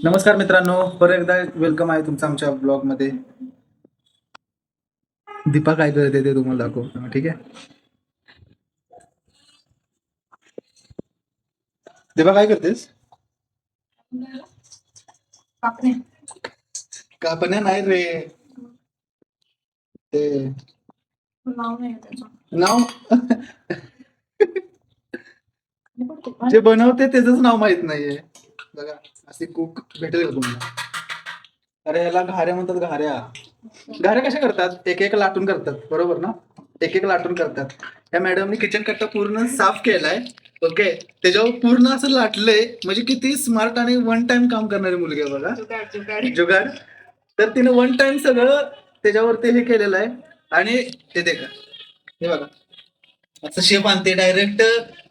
नमस्कार मित्रांनो, परत एकदा वेलकम आहे तुमचं आमच्या ब्लॉग मध्ये. दीपा काय करते ते तुम्हाला दाखवतो, ठीक आहे? दीपा काय करतेस? कापणे. कापण्या नाही रे, ते नाव नाही त्याचं. नाव जे बनवते त्याच नाव माहित नाहीये. बघा, असे कुक भेटेल का तुम्हाला? अरे याला घाऱ्या म्हणतात. घाऱ्या घाऱ्या कशा करतात? एक एक लाटून करतात, बरोबर ना? एक एक लाटून करतात. या मॅडमनी किचन कट्टा पूर्ण साफ केलाय. ओके, त्याच्यावर पूर्ण असं लाटलंय. म्हणजे किती स्मार्ट आणि वन टाइम काम करणारी मुलगी आहे बघा. जुगाड. तर तिने वन टाइम सगळं त्याच्यावरती हे केलेलं आहे. आणि हे देखा, हे बघा, असं शेप आणते डायरेक्ट.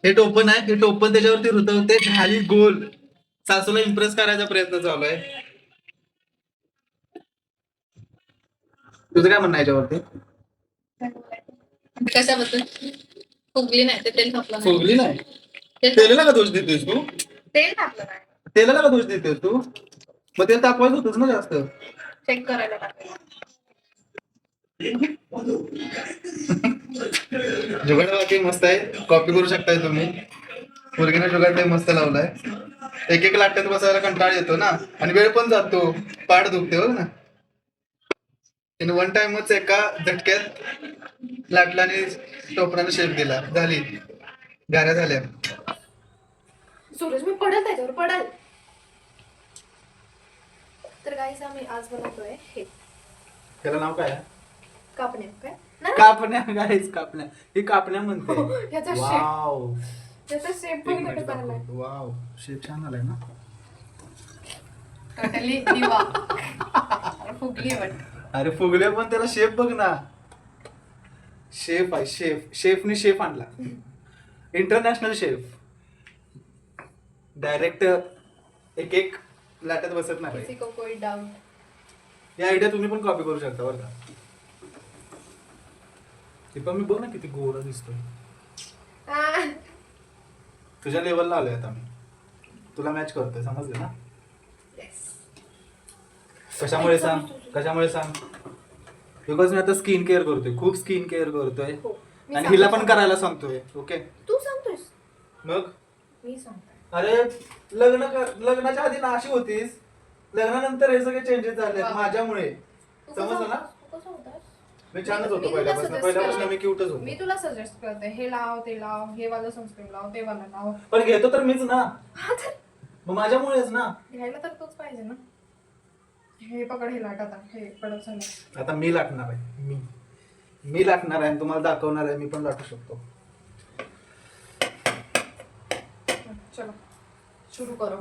हे टोपण आहे, हे टोपण त्याच्यावरती रुतवते, झाली गोल. सासूला इम्प्रेस करायचा प्रयत्न चालू आहे. तुझं काय म्हणणं आहे याच्यावरती? कशाबद्दल? फुगली नाही ते तेल तापलं नाही. फुगली नाही? तेलाला का दोष देतेस तू? तेल तापलं नाही. तेलाला का दोष देतेस तू? मग तेल तापवायचं होतंच ना जास्त. चेक करायला टाकायला. जुगाड बाकी मस्त आहे, कॉपी करू शकताय तुम्ही. मुलगीने जुगाड मस्त लावलाय. एक एक लाटत बसायला कंटाळ येतो ना, आणि वेळ पण जातो, पाठ दुखते हो ना. तिने वन टाइमच एका झटक्यात लाटला आणि टोपणाला शेप दिला, झाली गाऱ्या झाल्या. सूरज मी पडल त्याच्यावर पडल. तर गाईस आम्ही आज बनवतोय हे त्याला नाव काय आहे? कापणे. काय कापण्या गाईस, कापण्या. ही कापण्या म्हणते. याचा शेप, वाव, त्याचा शेप पण कसा झालाय. वाव, शेप छान आलाय ना. टोटली दिवा. फुगली वाटत. अरे फुगले पण त्याला शेप बघ ना. शेफ आहे, शेफ. शेफनी शेफ आणला, इंटरनॅशनल शेफ. डायरेक्ट एक एक लाटत बसत नाही. किसी को कोई डाउट. या आयडिया तुम्ही पण कॉपी करू शकता बरं का. ते पण मी बघ ना किती गोरा दिसतोय. तुझ्या लेवलला आलोय आता मी, तुला मॅच करतोय, समजलं ना? कशामुळे सांग? कशामुळे सांग? बिकॉज मी आता स्किन केअर करतोय, खूप स्किन केअर करतोय. आणि हिला पण करायला सांगतोय. ओके, तू सांगतोयस? मग मी सांगतोय. अरे लग्नाच्या आधी ना अशी होतीस, लग्नानंतर हे सगळे चेंजेस झाले माझ्यामुळे, समजलं ना? मी छानच होतो पहिल्यापासून मी क्यूटच होतो. मी तुला सजेस्ट करते, हे लाव, ते लाव, हे वाला सनस्क्रीन लाव, ते वाला लाव. पण घेतो तर मीच ना, मग माझ्यामुळेच ना. घ्यायला तर तोच पाहिजे ना. हे पकड, हे लाट आता, हे कडक झालं. आता मी लाटणार आहे, मी लाटणार आहे आणि तुम्हाला दाखवणार आहे मी पण लाटू शकतो. चलो सुरू करो.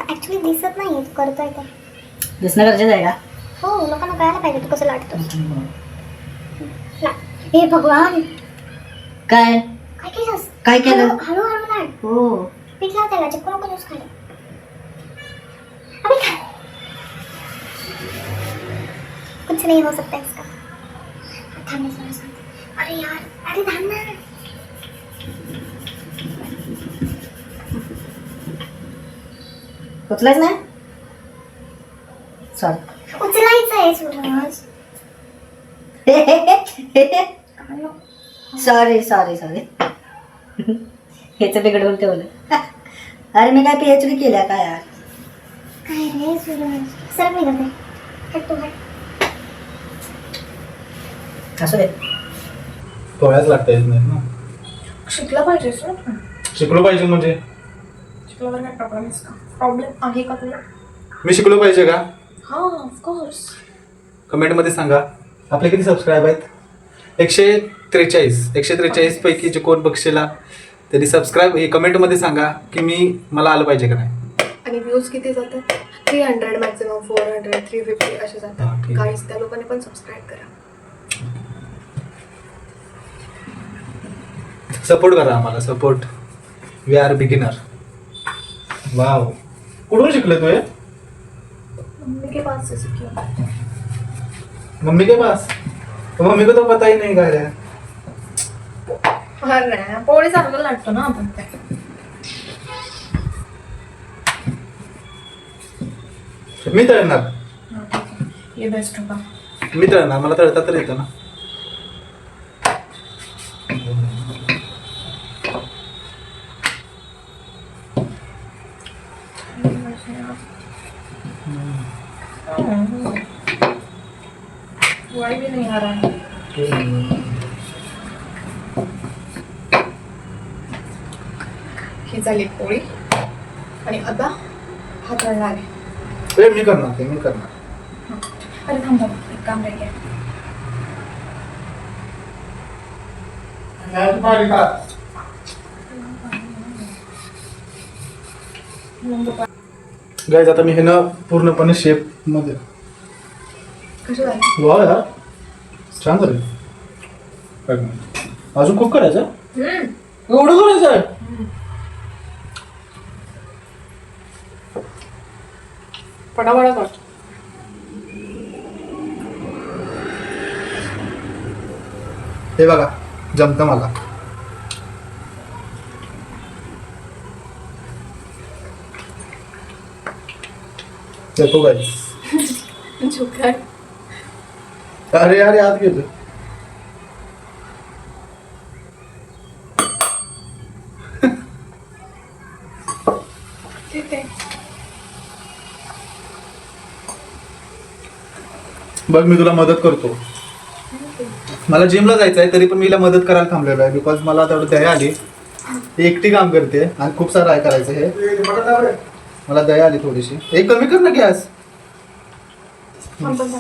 ऍक्च्युली दिसत नाही तू करतोय ते. दिसणं गरजेचं आहे का? हो, लोकांना कळायला पाहिजे तू कसं लाटतोस. हे भगवान, काय काय केलंस? काय केलं? हळूहळू लाट. हो, पीठ लाव त्याला, चिपकू नको खाली. अबे काय, कुछ नहीं हो सकता इसका. थांब ना, सांग. अरे यार, अरे थांब ना. उचलायच नाही. सॉरी. उचलायचं आहे सूरज. Sorry sorry sorry. हेच बिघडवून ठेवलं. अरे मी काय PhD केल्या काय यार. काय रे सूरज, सर मी करते. हट तू, हट. असू दे. पोळ्याच लागता येत नाही ना. शिकला पाहिजेस ना. शिकलो पाहिजे म्हणजे? शिकल्यावर काय प्रॉब्लेम आहे का तुला? मी शिकलो पाहिजे का? हा, ऑफकोर्स. कमेंट मध्ये सांगा. आपले किती सबस्क्राईब आहेत? 143 पैकी जे कोण बक्षीला त्यांनी सबस्क्राईब हे कमेंट मध्ये सांगा की मला आलं पाहिजे का नाही. आणि व्ह्यूज किती जातात? 300 मॅक्सिमम, 400, 350 असे हा, जातात. ठीक आहे. गाईस त्या लोकांनी पण सबस्क्राईब करा. सपोर्ट करा आम्हाला, support. We are beginner. Wow, कुठून शिकले तू हे? मम्मी के पास से सीखी. मम्मी के पास? तो मम्मी को तो पता ही नहीं गाड्या. अरे पोळी सारखं लाटतो ना आपण ते. मी तळणार. हा, ठीक आहे. हे बेस्ट होता. मी तळणार, मला तळता तर येतं ना. वही भी नहीं आ रहा है. ही झाली पोळी आणि आता हा तळणार आहे. ए, मी करणार ते, मी करणार. अरे थांब थांब, एक काम राहिलं. गाईज आता मी हे ना पूर्णपणे शेप मध्ये. कसं झालं? वा यार, छान झालं. अजून खूप करायचं. एवढं करायचं आहे. पटापटा कर. हे बघा, जमतं मला. देखो गाइस. झुका. अरे यार, याद गेलं. ठीक आहे. बघ, मी तुला मदत करतो. मला जिमला जायचं आहे, तरी पण मी हिला मदत करायला थांबलेलो आहे. बिकॉज मला तेवढं दया आली. ती एकटी काम करते आणि खूप सारं आहे करायचं. हे मला दया आली थोडीशी. एक कमी कर ना गॅस. थांब थांब.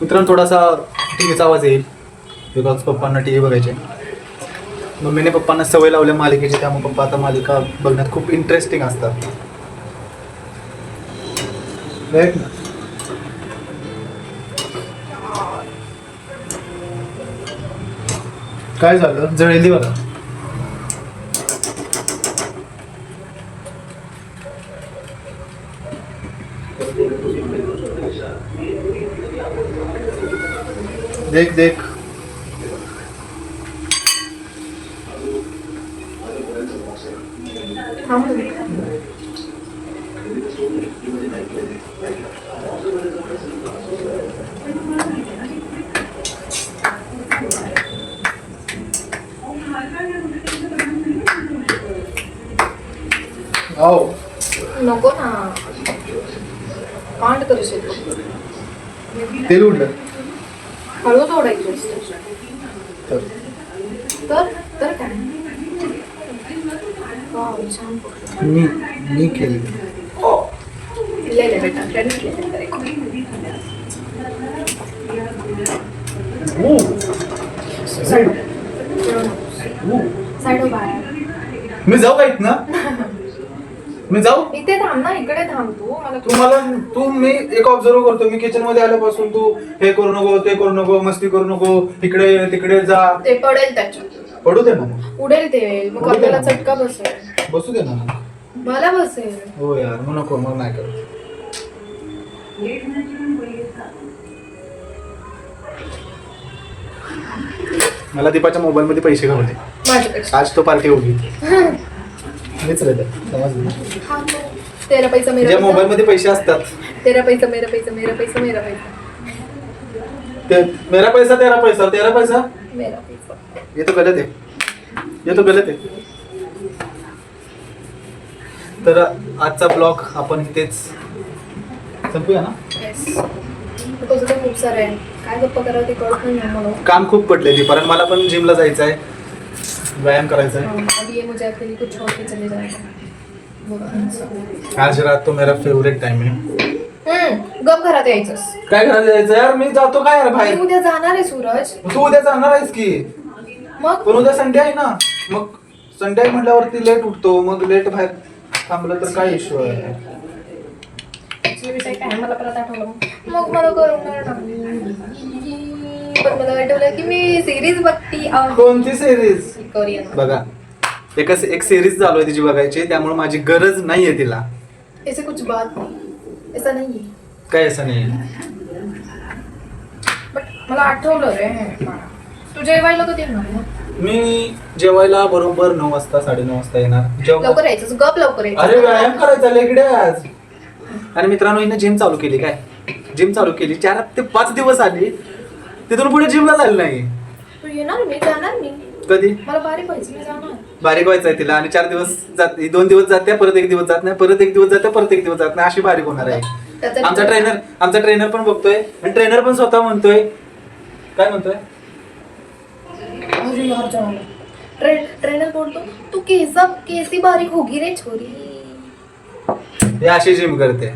मित्रांनो, थोडासा टीव्हीचा आवाज येईल बिकॉज पप्पांना टी व्ही बघायचे. मम्मीने पप्पांना सवय लावल्या मालिकेची, त्यामुळे पप्पा आता मालिका बघण्यात खूप इंटरेस्टिंग असतात. राईट ना. काय झालं? जळली बघा. देख देख. थांब. आओ. नको ना. कांड करू शकतो. तेल उडलं. हळू सोडायचं असतं. तर तर काय? वाव, छान पोळी. मी केली. ले ले बेटा, फ्रेंड्स ले ले. साईड हो बाहेर. मी जाऊ का इथनं? मी जाऊ? इथे थांब ना, इकडे थांब तू. मी एक ऑब्झर्व करतो. मी किचन मध्ये आल्यापासून तू हे करू नको, ते करू नको, मस्ती करू नको, इकडे तिकडे जा. ते पडेल त्याच्यात. पडू दे ना मग. उडेल ते, मग उडेल आपल्याला ना. चटका बसेल. बसू दे ना मग. मला बसेल. हो यार, मग नको, मग नाही करत. मला दीपाच्या मोबाईल मध्ये पैसे घालवले. माझ्यापेक्षा. आज तो पार्टी होगी. हेच रे, समजलं. हा, तो. तेरा पैसा मेरा ज्या पैसा. मोबाईल मध्ये पैसे असतात तेरा पैसा मेरा पैसा, मेरा पैसा मेरा पैसा. ते मेरा पैसा तेरा पैसा, तेरा पैसा मेरा पैसा. ये तो गलत है, ये तो गलत आहे. तर आजचा ब्लॉग आपण इथेच संपूया ना. येस. तुझं तर खूप सारं आहे. काय गप्पा करावं ते कळत नाही मला. काम खूप पडलेली, कारण मला पण जिमला जायचं आहे, व्यायाम करायचा है. अभी ये मुझे अकेले कुछ छोड़ के चले जाएगा. आज रात तो मेरा फेवरेट टाइम है. गप घरात यायचंस. काय घरात जायचं यार? मी जातो काय यार मी बाहेर. उद्या जाणार आहे सूरज. तू उद्या जाणार आहेस की? मग पण उद्या संडे आहे ना. मग संडे म्हटल्यावरती लेट उठतो, मग लेट बाहेर थांबलं तर काय इश्यू आहे? ऍक्च्युली विषय काय मला परत आठवलं. मग मला करणार ना. पण मला आठवलं की मी सिरीज बघती आहे. कोणती सिरीज? कोरियन. बघा, एक सिरीज चालू आहे तिची बघायची, त्यामुळे माझी गरज नाहीये तिला. ऐसे कुछ बात नहीं, ऐसा नहीं है. काय असं नाही. बट मला आठवलं रे बाळा. तू जेवायला कधी येणार मग? मी जेवायला बरोबर 9 वाजता 9:30 वाजता येणार. लवकर यायचं, गप लवकर यायचं. अरे व्यायाम करायचा लेकडे आज. आणि मित्रांनो, हिने जिम चालू केली. काय जिम चालू केली, 4 ते 5 दिवस आली, तिथून पुढे जिमला झालं नाही. तू येणार, मी जाणार. मी कधी मला बारीक व्हायचं, मी जाणार. बारीक व्हायचंय तिला. आणि 4 दिवस जाते, 2 दिवस जाते, परत 1 दिवस जात नाही, परत 1 दिवस जाते, परत 1 दिवस जात नाही, अशी बारीक होणार आहे. त्याचं- आमचा ट्रेनर पण बघतोय, आणि ट्रेनर पण स्वतः म्हणतोय. काय म्हणतोय? अरे यार जाऊन. ट्रेनर बोलतो तू केसी बारीक होगी रे छोरी. हे अशी जिम करते.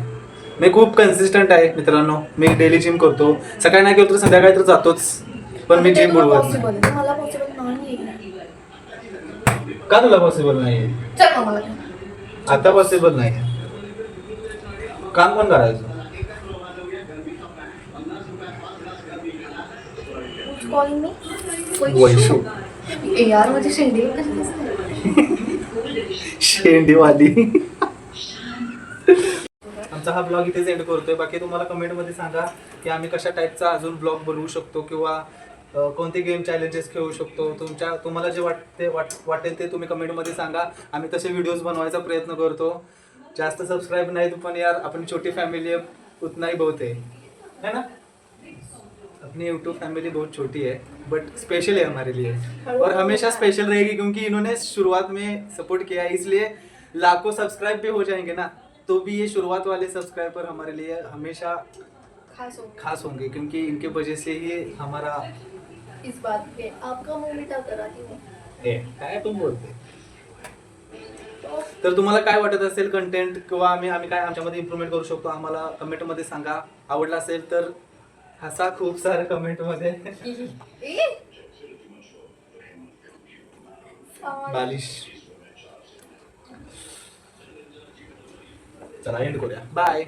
मी खूप कन्सिस्टंट आहे मित्रांनो. मी डेली जिम करतो. सकाळी नाही केलं तर संध्याकाळी तर जातोच, पण मी जिम बुडवत नाही. मला पॉसिबल नाही. का तुला पॉसिबल नाही? चल मग मला घे. आता पॉसिबल नाही. काम पण करायचं. Who's calling me? वैशू. ए यार माझी शेंडी कशी दिसते? शेंडीवाली. आमचा हा ब्लॉग इथेच एंड करतोय. बाकी तुम्हाला कमेंट मध्ये सांगा की आम्ही कशा टाईपचा अजून ब्लॉग बनवू शकतो, किंवा कोणते गेम चॅलेंजेस खेळू शकतो. तुम्हाला जे वाटेल ते तुम्ही कमेंट मध्ये सांगा. आम्ही तसे व्हिडिओज बनवायचा प्रयत्न करतो. जास्त सबस्क्राईब नाही, पण यार अपनी छोटी फैमिली है, उतना ही बहुत है ना. अपनी यूट्यूब फैमिली बहुत छोटी है, बट स्पेशल है हमारे लिए, और हमेशा स्पेशल रहेगी, क्योंकि इन्होंने शुरुआत में सपोर्ट किया है. इसलिए लाखों सब्सक्राइब भी हो जाएंगे ना, तो भी ये शुरुआत वाले सब्सक्राइबर हमारे लिए हमेशा खास होंगे, क्योंकि इनके वजह से ही हमारा. इस बात पे आपका मुंह मीठा कराती हूँ. काय पण बोलते. तर तुम्हाला काय वाटत असेल कंटेंट, किंवा आम्ही काय आमच्यामध्ये इम्प्रूव्हमेंट करू शकतो, आम्हाला कमेंट मध्ये सांगा. आवडला असेल तर हसा खूप सारे कमेंट मध्ये. बालिश. चला एंड करूया. बाय.